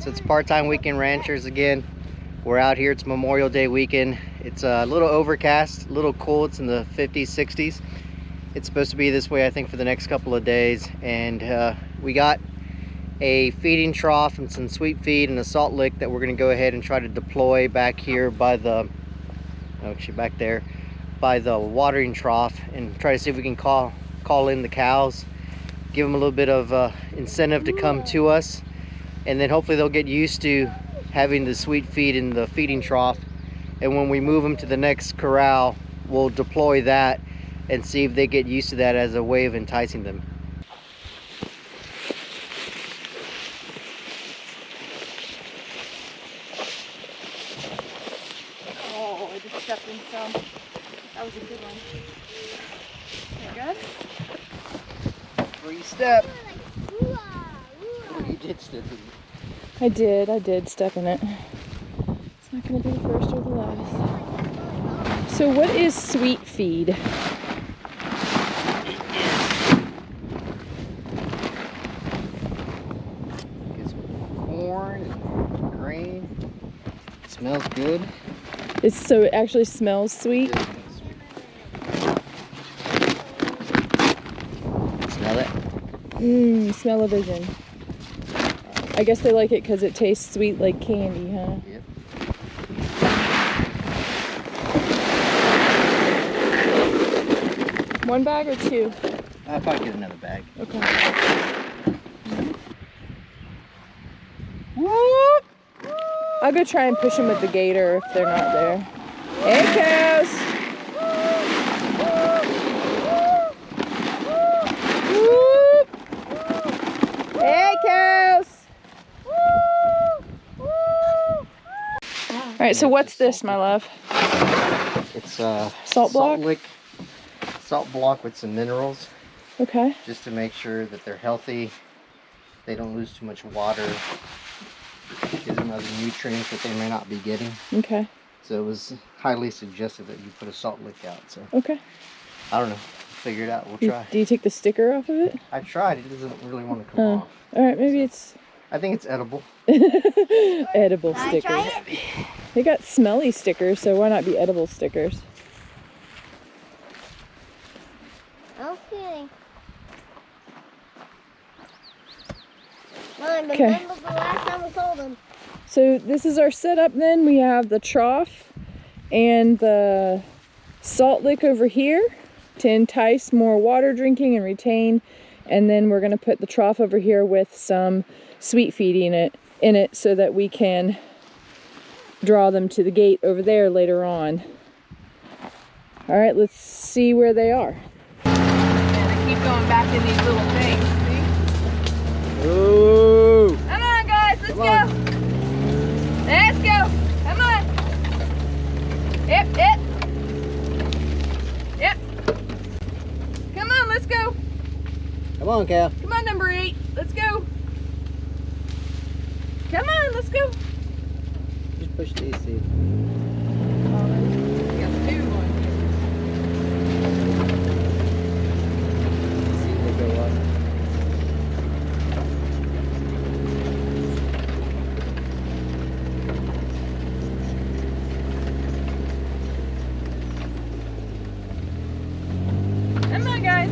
So it's part-time weekend ranchers again. We're out here, it's Memorial Day weekend. It's a little overcast, a little cool. It's in the 50s, 60s. It's supposed to be this way, I think, for the next couple of days. And we got a feeding trough and some sweet feed and a salt lick that we're gonna go ahead and try to deploy back here by the, actually back there, by the watering trough, and try to see if we can call in the cows, give them a little bit of incentive to come to us, and then hopefully they'll get used to having the sweet feed in the feeding trough. And when we move them to the next corral, we'll deploy that and see if they get used to that as a way of enticing them. Oh, I just stepped in some. That was a good one. Okay, good. Free step. Oh, you did step in it. I did step in it. It's not going to be the first or the last. So what is sweet feed? It's corn and grain. It smells good. So it actually smells sweet? Smell it? Smell-o-vision. I guess they like it because it tastes sweet like candy, huh? Yep. One bag or two? I'll probably get another bag. Okay. Whoop! I'll go try and push them with the gator if they're not there. Hey, cows! Whoop! Hey, cows! Alright, so what's this, my love? It's a Salt block? Salt block with some minerals, Okay. just to make sure that they're healthy, they don't lose too much water, gives them other nutrients that they may not be getting. Okay. So it was highly suggested that you put a salt lick out. So Okay. I don't know, figure it out, we'll try. Do you take the sticker off of it? I tried, it doesn't really want to come off. Alright, maybe it's I think it's edible. edible stickers. They got smelly stickers, so why not be edible stickers? Okay. Mom, remember the last time we sold them? So this is our setup then. We have the trough and the salt lick over here to entice more water drinking and retain. And then we're gonna put the trough over here with some sweet feeding in it so that we can draw them to the gate over there later on. All right, let's see where they are. Yeah, they keep going back in these little things, see? Ooh! Come on, guys, let's go. Let's go. Come on. Yep. Come on, let's go. Come on, Cal. Come on, number 8. Let's go. Come on, let's go. Just push these, see. We got 2 on here. See if they go up. Come on, guys.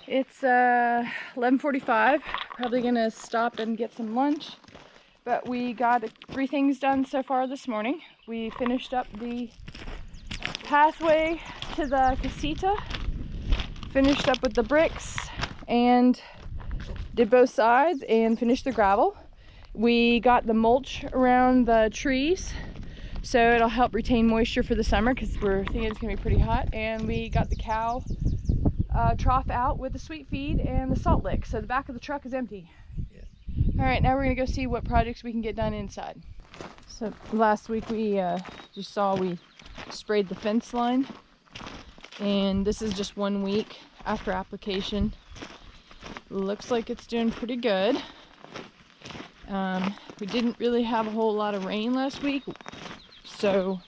It's 11:45. Probably gonna stop and get some lunch. But we got 3 things done so far this morning. We finished up the pathway to the casita, finished up with the bricks, and did both sides and finished the gravel. We got the mulch around the trees, so it'll help retain moisture for the summer because we're thinking it's gonna be pretty hot. And we got the cow trough out with the sweet feed and the salt lick, so the back of the truck is empty. Yeah. All right, now we're gonna go see what projects we can get done inside. So last week we just saw we sprayed the fence line, and this is just 1 week after application. Looks like it's doing pretty good. We didn't really have a whole lot of rain last week, so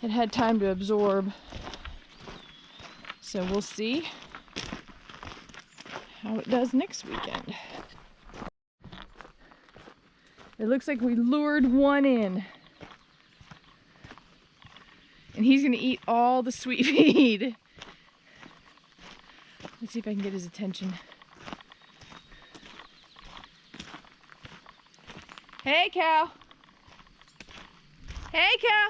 it had time to absorb. So we'll see. how it does next weekend. It looks like we lured one in. And he's gonna eat all the sweet feed. Let's see if I can get his attention. Hey, cow. Hey, cow.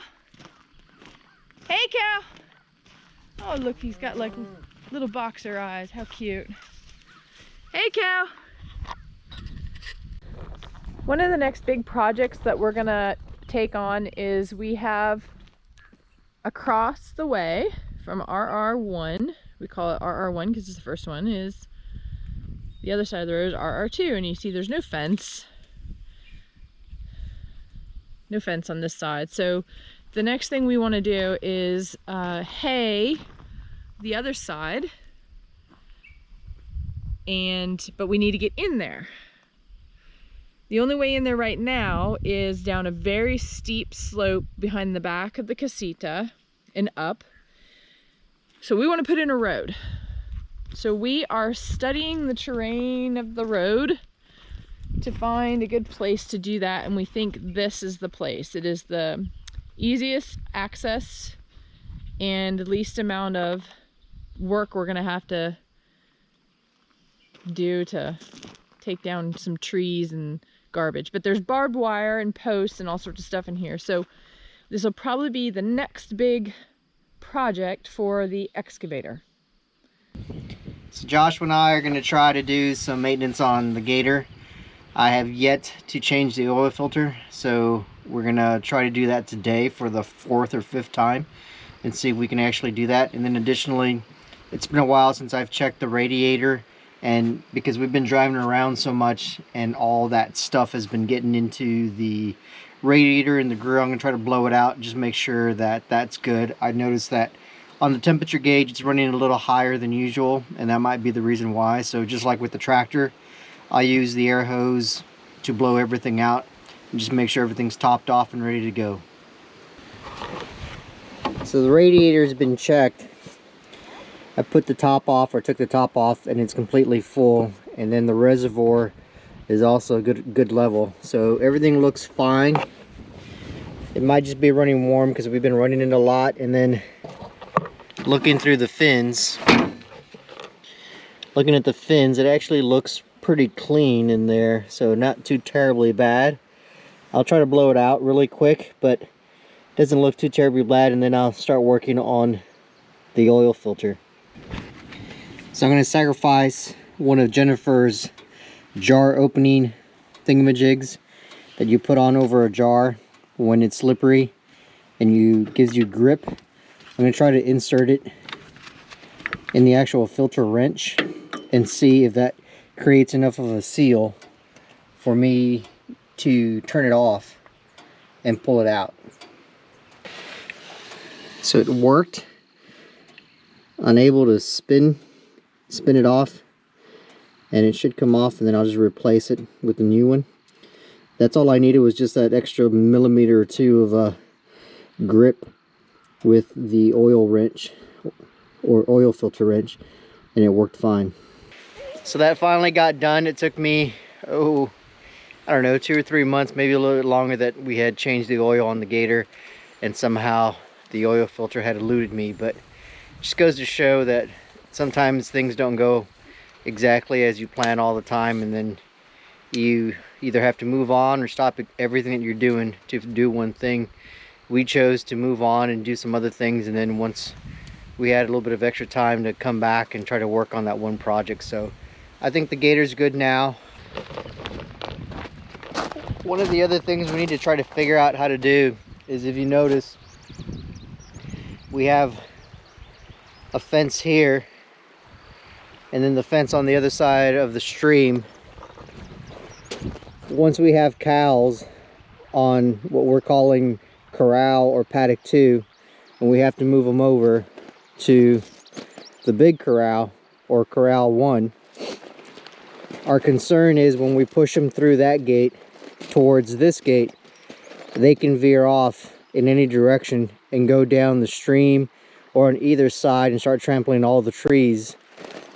Hey, cow. Oh, look, he's got like little boxer eyes. How cute. Hey, cow. One of the next big projects that we're gonna take on is we have across the way from RR1, we call it RR1 because it's the first one, is the other side of the road is RR2, and you see there's no fence. No fence on this side. So the next thing we want to do is hay the other side, but we need to get in there. The only way in there right now is down a very steep slope behind the back of the casita and up. So we want to put in a road. So we are studying the terrain of the road to find a good place to do that, and we think this is the place. It is the easiest access and least amount of work we're gonna have to do to take down some trees and garbage. But there's barbed wire and posts and all sorts of stuff in here, so this will probably be the next big project for the excavator. So Josh and I are going to try to do some maintenance on the gator. I have yet to change the oil filter, so we're going to try to do that today for the 4th or 5th time and see if we can actually do that. And then additionally, it's been a while since I've checked the radiator, and because we've been driving around so much and all that stuff has been getting into the radiator and the grill, I'm going to try to blow it out and just make sure that that's good. I noticed that on the temperature gauge it's running a little higher than usual, and that might be the reason why. So just like with the tractor, I use the air hose to blow everything out and just make sure everything's topped off and ready to go. So the radiator has been checked. I put the top off, or took the top off, and it's completely full, and then the reservoir is also good level, so everything looks fine. It might just be running warm because we've been running it a lot. And then looking through the fins, looking at the fins, it actually looks pretty clean in there, so not too terribly bad. I'll try to blow it out really quick, but it doesn't look too terribly bad, and then I'll start working on the oil filter. So I'm going to sacrifice one of Jennifer's jar opening thingamajigs that you put on over a jar when it's slippery and gives you grip. I'm going to try to insert it in the actual filter wrench and see if that creates enough of a seal for me to turn it off and pull it out. So it worked. Unable to spin it off, and it should come off, and then I'll just replace it with a new one. That's all I needed, was just that extra millimeter or two of grip with the oil wrench or oil filter wrench, and it worked fine. So that finally got done. It took me, I don't know, 2 or 3 months, maybe a little bit longer, that we had changed the oil on the gator, and somehow the oil filter had eluded me. But it just goes to show that sometimes things don't go exactly as you plan all the time, and then you either have to move on or stop everything that you're doing to do one thing. We chose to move on and do some other things, and then once we had a little bit of extra time to come back and try to work on that one project. So I think the gator's good now. One of the other things we need to try to figure out how to do is, if you notice, we have a fence here and then the fence on the other side of the stream. Once we have cows on what we're calling corral or paddock 2, and we have to move them over to the big corral or corral 1, our concern is when we push them through that gate towards this gate, they can veer off in any direction and go down the stream or on either side and start trampling all the trees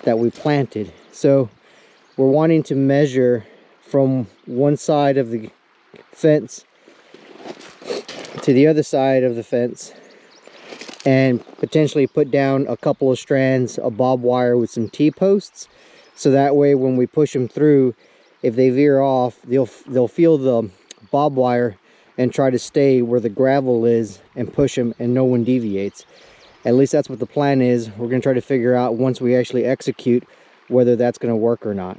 that we planted. So we're wanting to measure from one side of the fence to the other side of the fence and potentially put down a couple of strands of barbed wire with some T-posts, so that way when we push them through, if they veer off, they'll feel the barbed wire and try to stay where the gravel is and push them and no one deviates. At least that's what the plan is. We're going to try to figure out once we actually execute whether that's going to work or not.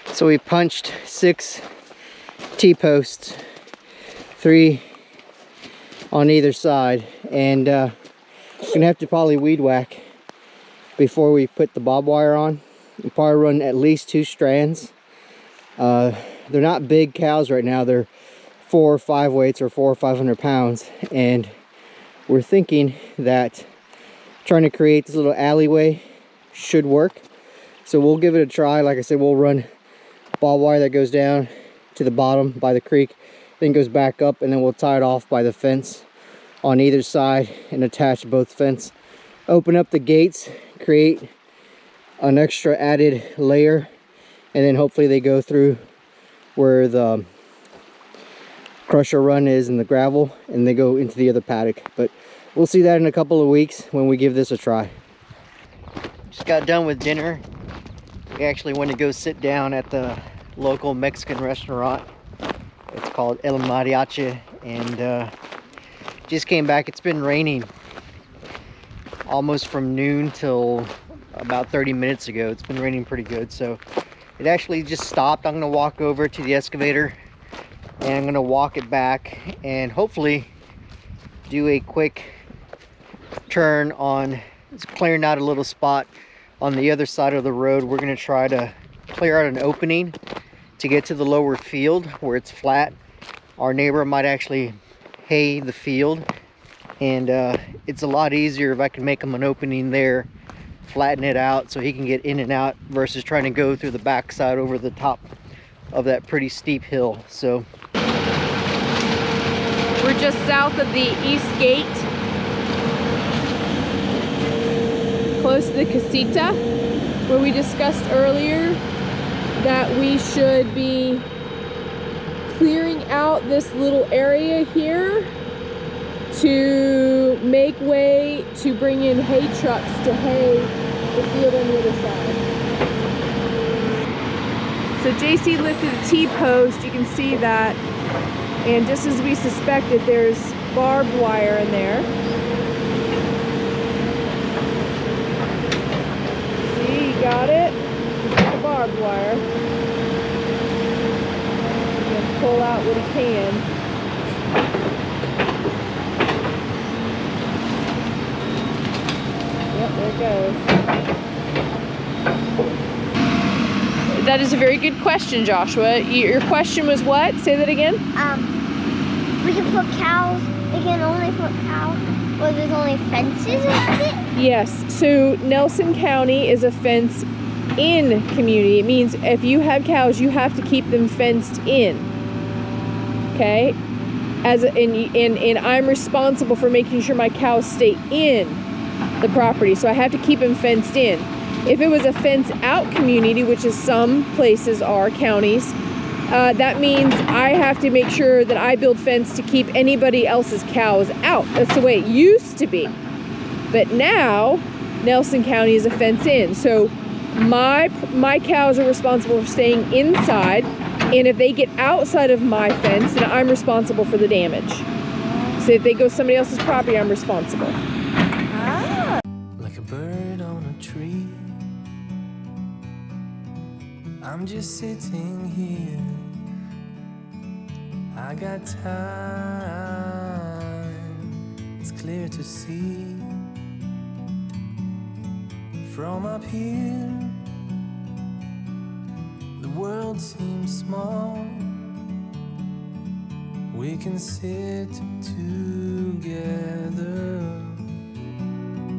So we punched 6 T-posts, 3 on either side, and we're gonna have to probably weed whack before we put the barbed wire on. We'll probably run at least 2 strands. They're not big cows right now. They're 4 or 5 weights or 400 or 500 pounds, and we're thinking that trying to create this little alleyway should work. So we'll give it a try. Like I said, we'll run barbed wire that goes down to the bottom by the creek, then goes back up, and then we'll tie it off by the fence on either side and attach both fence. Open up the gates, create an extra added layer, and then hopefully they go through where the crusher run is in the gravel and they go into the other paddock. But we'll see that in a couple of weeks when we give this a try. Just got done with dinner. We actually went to go sit down at the local Mexican restaurant. It's called El Mariachi, and just came back. It's been raining almost from noon till about 30 minutes ago. It's been raining pretty good, so it actually just stopped. I'm gonna walk over to the excavator and I'm gonna walk it back and hopefully do a quick turn on, it's clearing out a little spot on the other side of the road. We're gonna try to clear out an opening to get to the lower field where it's flat. Our neighbor might actually hay the field, and it's a lot easier if I can make him an opening there, flatten it out so he can get in and out versus trying to go through the backside over the top of that pretty steep hill. So we're just south of the east gate, close to the casita, where we discussed earlier that we should be clearing out this little area here to make way to bring in hay trucks to hay the field on the other side. So JC lifted a T-post, you can see that, and just as we suspected, there's barbed wire in there. See, you got it? The barbed wire. And pull out what he can. Yep, there it goes. That is a very good question, Joshua. Your question was what? Say that again. We can put cows. We can only put cows where there's only fences around it. Yes. So Nelson County is a fence-in community. It means if you have cows, you have to keep them fenced in. Okay. And I'm responsible for making sure my cows stay in the property, so I have to keep them fenced in. If it was a fence-out community, which is some places are, counties, that means I have to make sure that I build fence to keep anybody else's cows out. That's the way it used to be. But now, Nelson County is a fence-in. So my cows are responsible for staying inside, and if they get outside of my fence, then I'm responsible for the damage. So if they go somebody else's property, I'm responsible. Like a bird on a tree, I'm just sitting here. I got time, it's clear to see. From up here, the world seems small. We can sit together.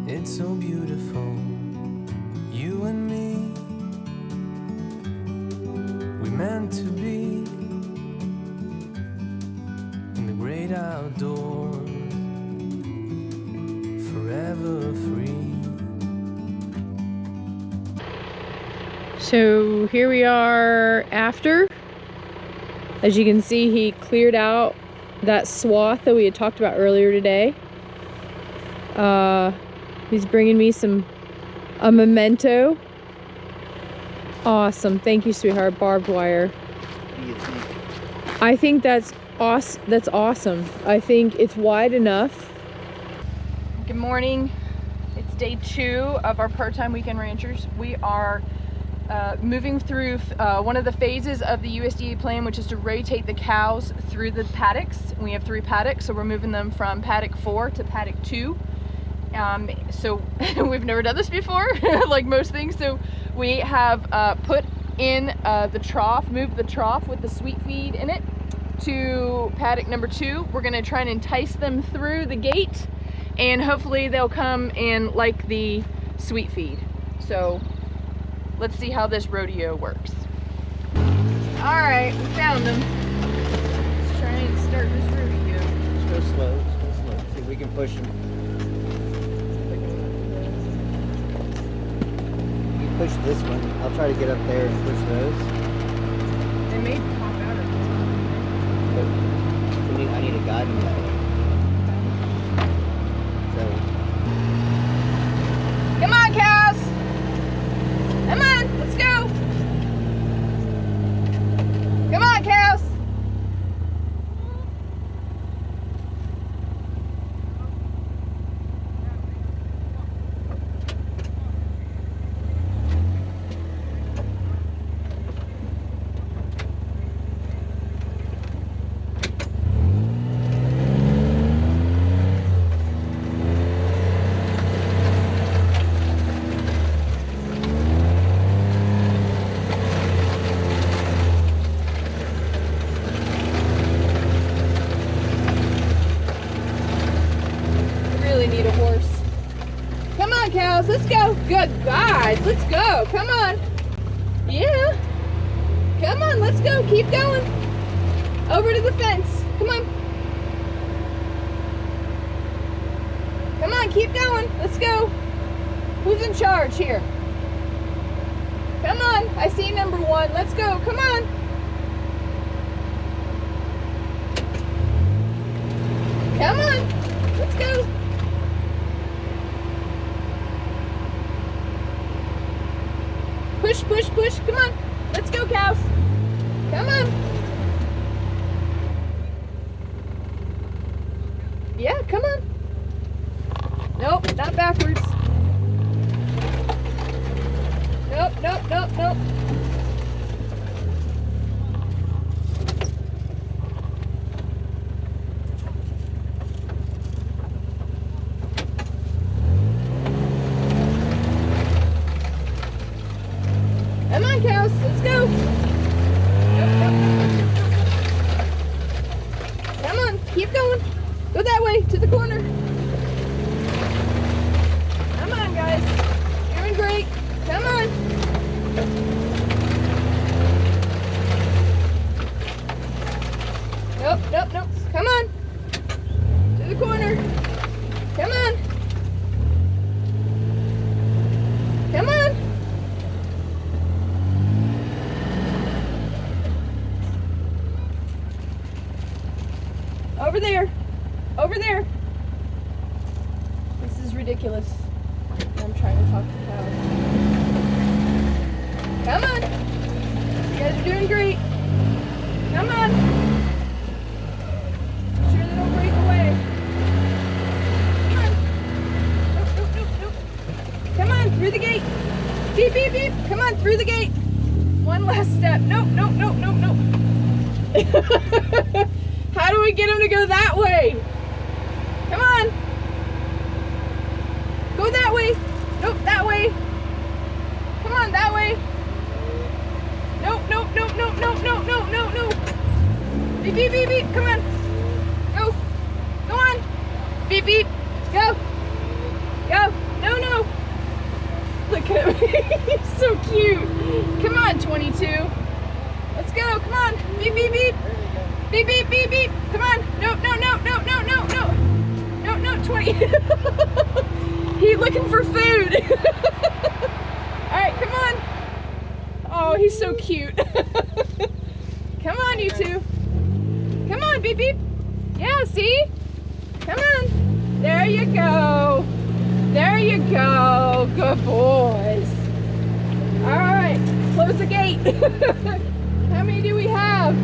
It's so beautiful, you and me. We meant to be in the great outdoors, forever free. So here we are after. As you can see, he cleared out that swath that we had talked about earlier today. He's bringing me a memento. Awesome. Thank you, sweetheart. Barbed wire. What do you think? I think that's awesome. I think it's wide enough. Good morning. It's day 2 of our part-time weekend ranchers. We are moving through one of the phases of the USDA plan, which is to rotate the cows through the paddocks. We have 3 paddocks, so we're moving them from paddock 4 to paddock 2. So we've never done this before, like most things. So we have put in the trough, moved the trough with the sweet feed in it to paddock number 2. We're gonna try and entice them through the gate, and hopefully they'll come and like the sweet feed. So let's see how this rodeo works. All right, we found them. Let's try and start this rodeo. Just go slow, See if we can push them. You push this one. I'll try to get up there and push those. They may pop out at the But I need a guide in that way. So, Come on, cows! Come on, let's go! Come on, cows! Need a horse. Come on, cows, let's go. Good guys, let's go. Come on. Yeah. Come on, let's go. Keep going. Over to the fence. Come on. Come on, keep going. Let's go. Who's in charge here? Come on. I see number 1. Let's go. Come on. Come on. Let's go. Push, push, push. Come on. Let's go, cows. Come on. Yeah, come on. Nope, not backwards. Nope, nope, nope, nope. Come on, cows, let's go. Come on, keep going. Go that way, to the corner. Come on, guys. Doing great. Come on. Nope, nope, nope. Come on. To the corner. Come on. Come on. Over there. Over there. This is ridiculous. I'm trying to talk to the cows. Come on. You guys are doing great. Come on. Make sure they don't break away. Come on. Nope, nope, nope, nope. Come on, through the gate. Beep, beep, beep. Come on, through the gate. One last step. Nope, nope, nope, nope, nope. How do we get him to go that way? Come on. Go that way. Nope, that way. Come on, that way. Nope, nope, nope, nope, nope, nope, nope, nope, nope. Beep, beep, beep, beep. Come on. Go. Go on. Beep, beep. Go. Go. No, no. Look at him. He's so cute. Come on, 22. Let's go. Come on. Beep, beep, beep. Beep, beep, beep, beep. Come on. No, no, no, no, no, no, no. No, no, 20. He's looking for food. All right, come on. Yeah, see? Come on. There you go. There you go. Good boys. All right, close the gate. How many do we have?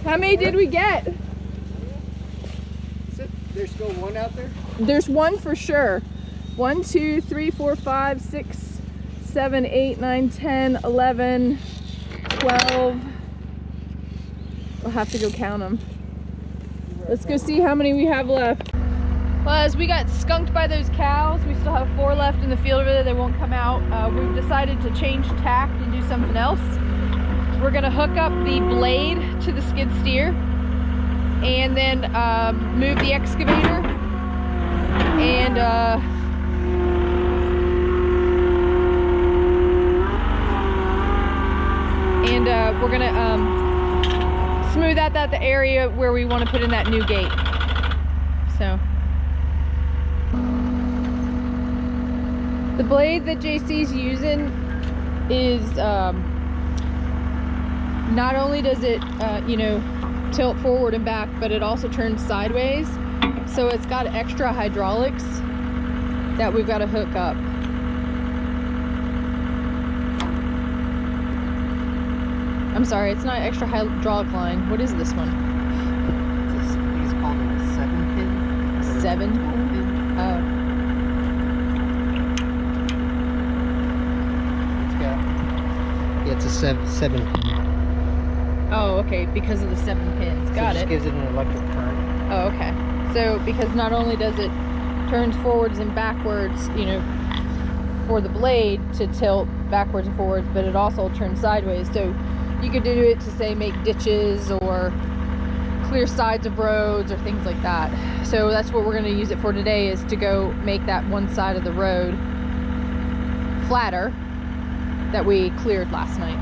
How many did we get? There's still one out there? There's one for sure. 1, 2, 3, 4, 5, 6, 7, 8, 9, 10, 11, 12. We'll have to go count them. Let's go see how many we have left. Well, as we got skunked by those cows, we still have 4 left in the field over there that won't come out. We've decided to change tack and do something else. We're gonna hook up the blade to the skid steer and then move the excavator and we're gonna smooth out the area where we want to put in that new gate. So the blade that JC's using is not only does it you know, tilt forward and back, but it also turns sideways, so it's got extra hydraulics that we've got to hook up. I'm sorry, it's not extra hydraulic line. What is this one? I think it's called a 7-pin. 7 pin? Oh. It's got, yeah, it's a 7 pin. Oh, okay, because of the 7 pins. Got So it it. just gives it an electric current. Oh, okay. So because not only does it turns forwards and backwards, you know, for the blade to tilt backwards and forwards, but it also turns sideways. So you could do it to, say, make ditches or clear sides of roads or things like that. So that's what we're going to use it for today, is to go make that one side of the road flatter that we cleared last night.